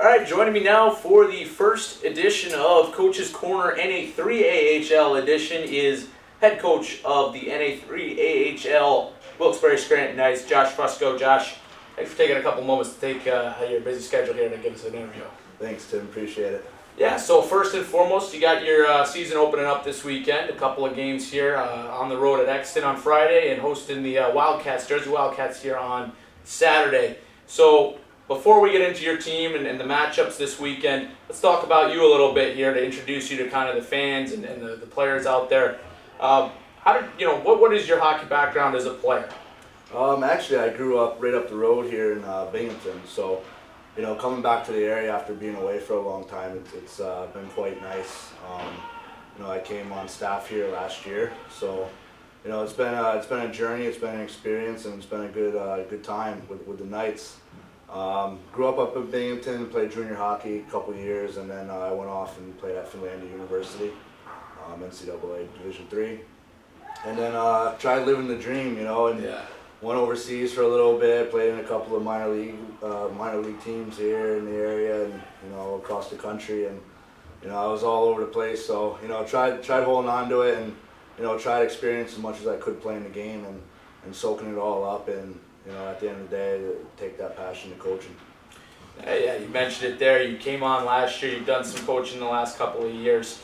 All right, joining me now for the first edition of Coach's Corner NA3AHL edition is head coach of the NA3AHL Wilkes-Barre Scranton Knights, Josh Fusco. Josh, thanks for taking a couple moments to take your busy schedule here to give us an interview. Thanks, Tim. Appreciate it. Yeah, so first and foremost, you got your season opening up this weekend. A couple of games here on the road at Exton on Friday and hosting the Jersey Wildcats here on Saturday. So before we get into your team and the matchups this weekend, let's talk about you a little bit here to introduce you to kind of the fans and the players out there. What is your hockey background as a player? Actually, I grew up right up the road here in Binghamton, so coming back to the area after being away for a long time, it's been quite nice. I came on staff here last year, so it's been a journey, it's been an experience, and it's been a good time with the Knights. Grew up in Binghamton, played junior hockey a couple years, and then I went off and played at Finlandia University, NCAA Division III, and then tried living the dream, went overseas for a little bit, played in a couple of minor league teams here in the area and across the country, and I was all over the place. So tried holding on to it and tried to experience as much as I could playing the game and soaking it all up, and at the end of the day, take that passion to coaching. Yeah, you mentioned it there. You came on last year. You've done some coaching the last couple of years.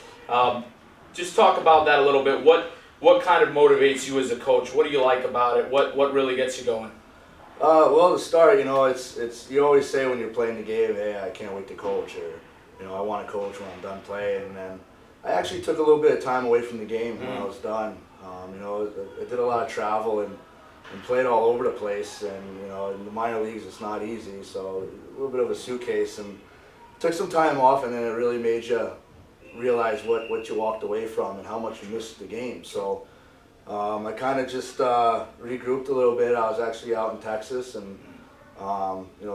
Just talk about that a little bit. What kind of motivates you as a coach? What do you like about it? What really gets you going? Well, to start, it's you always say when you're playing the game, hey, I can't wait to coach, or I want to coach when I'm done playing. And then I actually took a little bit of time away from the game when I was done. I did a lot of travel and played all over the place, and in the minor leagues it's not easy, so a little bit of a suitcase, and took some time off, and then it really made you realize what you walked away from and how much you missed the game. So I kind of just regrouped a little bit. I was actually out in Texas and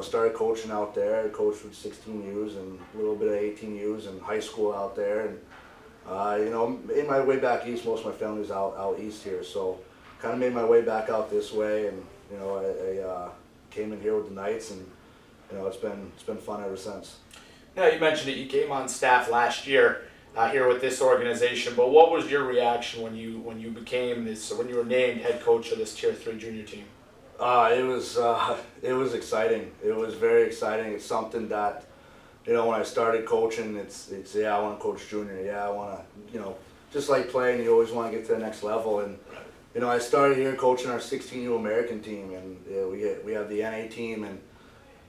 started coaching out there. I coached with 16Us and a little bit of 18Us and high school out there, and made my way back east. Most of my family's out east here, so kind of made my way back out this way, and I came in here with the Knights, and it's been fun ever since. Yeah, you mentioned it. You came on staff last year here with this organization, but what was your reaction when you when you were named head coach of this Tier 3 junior team? It was exciting. It was very exciting. It's something that when I started coaching, it's I want to coach junior. Yeah, I want to just like playing, you always want to get to the next level. And I started here coaching our 16U American team, and we have the NA team, and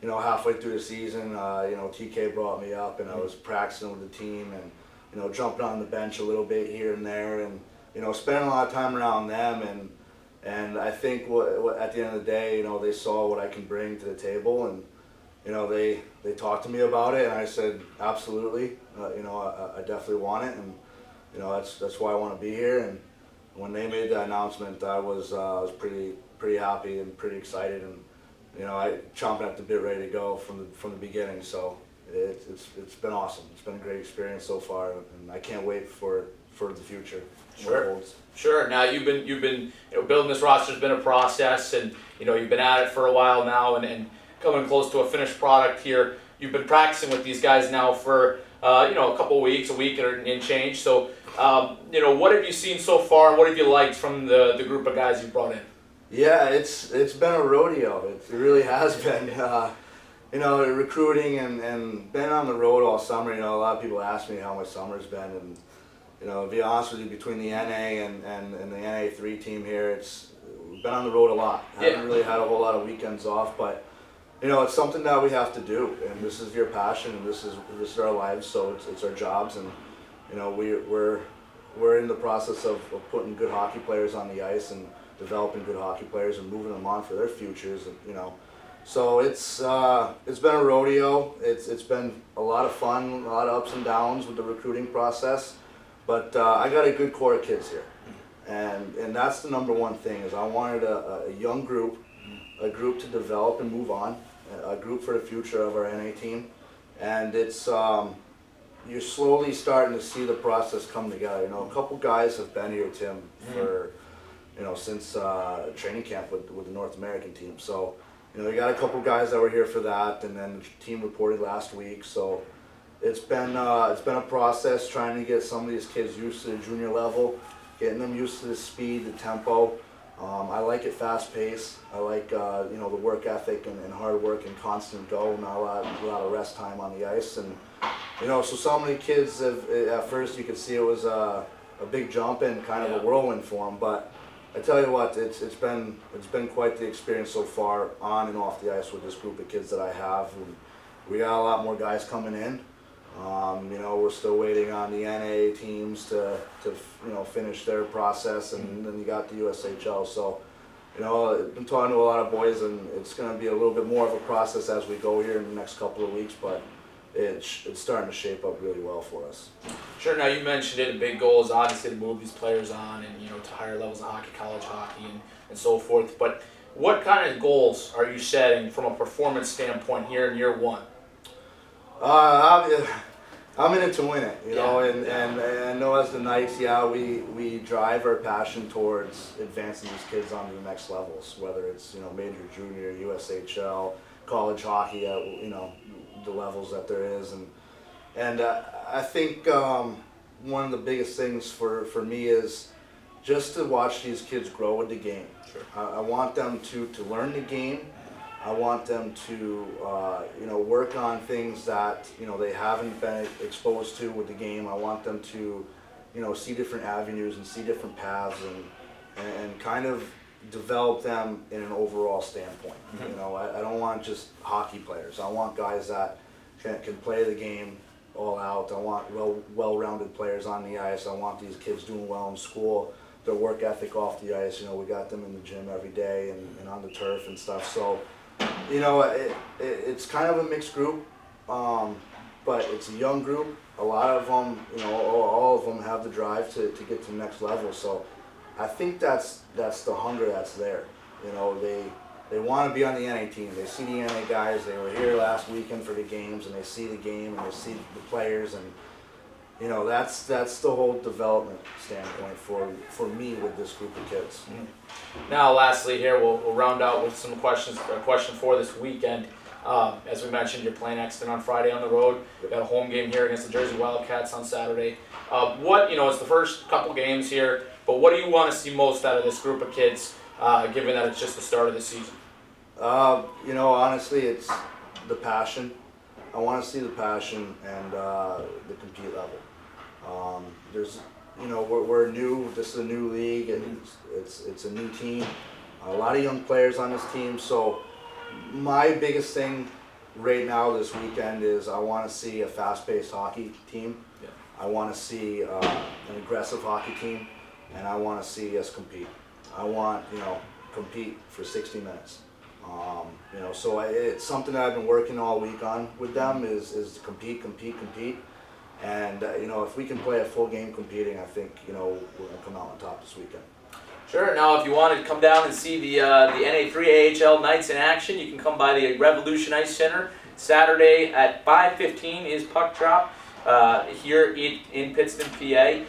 halfway through the season, TK brought me up, and I was practicing with the team, and jumping on the bench a little bit here and there, and spending a lot of time around them, and I think what at the end of the day, they saw what I can bring to the table, and they talked to me about it, and I said absolutely, I definitely want it, and that's why I want to be here. And when they made that announcement, I was pretty happy and pretty excited, and I chomping at the bit, ready to go from the beginning. So it's been awesome. It's been a great experience so far, and I can't wait for the future. Sure. Now you've been building this roster has been a process, and you've been at it for a while now, and coming close to a finished product here. You've been practicing with these guys now for a couple of weeks, a week and change. So what have you seen so far? What have you liked from the group of guys you brought in? Yeah, it's been a rodeo. It really has been. Recruiting and been on the road all summer. A lot of people ask me how my summer's been, and to be honest with you, between the NA and the NA3 team here, we've been on the road a lot. Haven't really had a whole lot of weekends off, but it's something that we have to do, and this is your passion, and this is our lives, so it's our jobs, and we're in the process of putting good hockey players on the ice and developing good hockey players and moving them on for their futures, and so it's been a rodeo. It's been a lot of fun, a lot of ups and downs with the recruiting process, but I got a good core of kids here, and that's the number one thing. Is I wanted a young group, a group to develop and move on, a group for the future of our NA team, and it's you're slowly starting to see the process come together. A couple guys have been here, Tim, for since training camp with the North American team. So we got a couple guys that were here for that, and then the team reported last week. So it's been a process trying to get some of these kids used to the junior level, getting them used to the speed, the tempo. I like it fast paced. I like the work ethic and hard work and constant go, not a lot of rest time on the ice. And so some of the kids at first you could see it was a big jump and kind of a whirlwind for them, but I tell you what, it's been quite the experience so far on and off the ice with this group of kids that I have. And we got a lot more guys coming in. We're still waiting on the NA teams to finish their process, and then you got the USHL. So, I've been talking to a lot of boys, and it's going to be a little bit more of a process as we go here in the next couple of weeks, but it's starting to shape up really well for us. Sure. Now you mentioned it. A big goal is obviously to move these players on, and to higher levels of hockey, college hockey, and so forth. But what kind of goals are you setting from a performance standpoint here in year one? I'm in it to win it, and I know as the Knights, we drive our passion towards advancing these kids onto the next levels, whether it's major, junior, USHL, college hockey at the levels that there is, and I think one of the biggest things for me is just to watch these kids grow with the game. Sure. I want them to learn the game. I want them to work on things that they haven't been exposed to with the game. I want them to see different avenues and see different paths and kind of develop them in an overall standpoint. I don't want just hockey players. I want guys that can play the game all out. I want well-rounded players on the ice. I want these kids doing well in school. Their work ethic off the ice. We got them in the gym every day and on the turf and stuff. So. It's kind of a mixed group, but it's a young group. A lot of them, all of them have the drive to get to the next level. So I think that's the hunger that's there. They want to be on the NA team. They see the NA guys. They were here last weekend for the games, and they see the game and they see the players, and that's the whole development standpoint for me with this group of kids. Mm-hmm. Now, lastly, here we'll round out with some questions. A question for this weekend. As we mentioned, you're playing Exton on Friday on the road. We've got a home game here against the Jersey Wildcats on Saturday. It's the first couple games here, but what do you want to see most out of this group of kids, given that it's just the start of the season? Honestly, it's the passion. I want to see the passion and the compete level. We're new. This is a new league, and it's a new team. A lot of young players on this team. So my biggest thing right now this weekend is I want to see a fast-paced hockey team. Yeah. I want to see an aggressive hockey team, and I want to see us compete. I want compete for 60 minutes. So it's something that I've been working all week on with them is to compete. And if we can play a full game competing, I think we're going to come out on top this weekend. Sure. Now, if you want to come down and see the NA3AHL Knights in action, you can come by the Revolution Ice Center Saturday at 5:15 is puck drop here in Pittston, PA.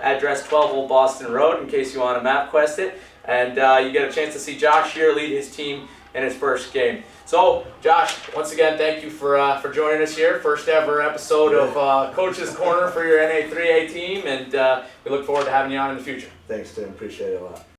Address 12 Old Boston Road in case you want to map quest it, and you get a chance to see Josh here lead his team in his first game. So, Josh, once again, thank you for joining us here. First ever episode of Coach's Corner for your NA3A team, and we look forward to having you on in the future. Thanks, Tim. Appreciate it a lot.